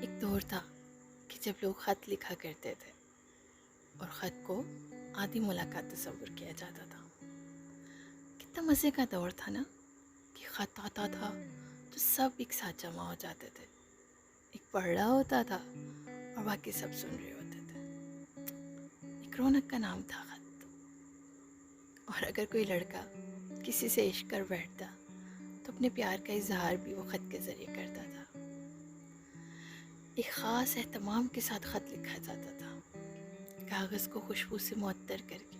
ایک دور تھا کہ جب لوگ خط لکھا کرتے تھے اور خط کو آدھی ملاقات تصور کیا جاتا تھا۔ کتنا مزے کا دور تھا نا کہ خط آتا تھا تو سب ایک ساتھ جمع ہو جاتے تھے، ایک پڑھ رہا ہوتا تھا اور باقی سب سن رہے ہوتے تھے۔ ایک رونق کا نام تھا خط، اور اگر کوئی لڑکا کسی سے عشق کر بیٹھتا تو اپنے پیار کا اظہار بھی وہ خط کے ذریعے کرتا تھا۔ ایک خاص اہتمام کے ساتھ خط لکھا جاتا تھا، کاغذ کو خوشبو سے معطر کر کے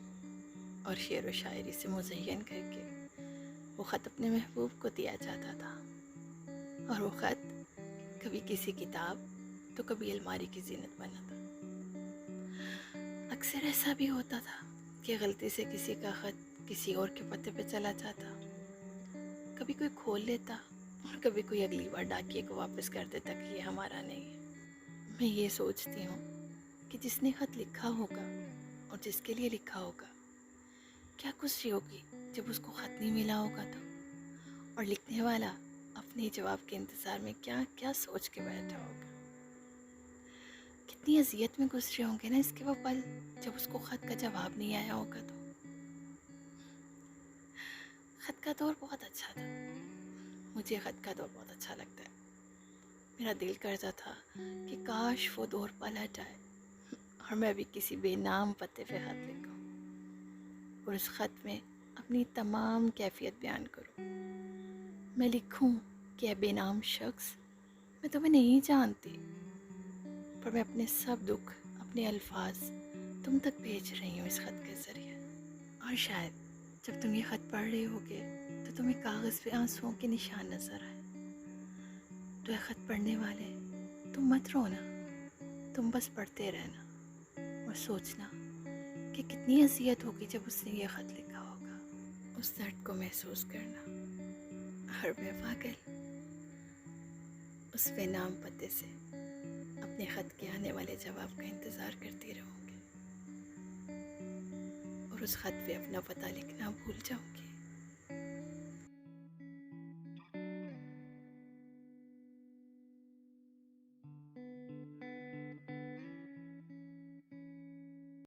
اور شعر و شاعری سے مزین کر کے وہ خط اپنے محبوب کو دیا جاتا تھا، اور وہ خط کبھی کسی کتاب تو کبھی الماری کی زینت بنا تھا۔ اکثر ایسا بھی ہوتا تھا کہ غلطی سے کسی کا خط کسی اور کے پتے پہ چلا جاتا، کبھی کوئی کھول لیتا اور کبھی کوئی اگلی بار ڈاکیے کو واپس کر دیتا کہ یہ ہمارا نہیں ہے۔ میں یہ سوچتی ہوں کہ جس نے خط لکھا ہوگا اور جس کے لیے لکھا ہوگا، کیا خوشی ہوگی جب اس کو خط نہیں ملا ہوگا تو، اور لکھنے والا اپنے جواب کے انتظار میں کیا کیا سوچ کے بیٹھا ہوگا۔ کتنی اذیت میں گزرے ہوں گے نا اس کے وہ پل جب اس کو خط کا جواب نہیں آیا ہوگا تو۔ خط کا دور بہت اچھا تھا، مجھے خط کا دور بہت اچھا لگتا ہے۔ میرا دل کرتا تھا کہ کاش وہ دور پلٹ آئے اور میں بھی کسی بے نام پتے پہ خط لکھوں اور اس خط میں اپنی تمام کیفیت بیان کروں۔ میں لکھوں کہ اے بے نام شخص، میں تمہیں نہیں جانتی، پر میں اپنے سب دکھ، اپنے الفاظ تم تک بھیج رہی ہوں اس خط کے ذریعے۔ اور شاید جب تم یہ خط پڑھ رہے ہوگے تو تمہیں کاغذ پہ آنسوؤں کے نشان نظر آئے تو اے خط پڑھنے والے، تم مت رونا، تم بس پڑھتے رہنا اور سوچنا کہ کتنی اذیت ہوگی جب اس نے یہ خط لکھا ہوگا۔ اس درد کو محسوس کرنا، اور میں پاگل اس بے نام پتے سے اپنے خط کے آنے والے جواب کا انتظار کرتی رہوں گی اور اس خط پہ اپنا پتہ لکھنا بھول جاؤں گی۔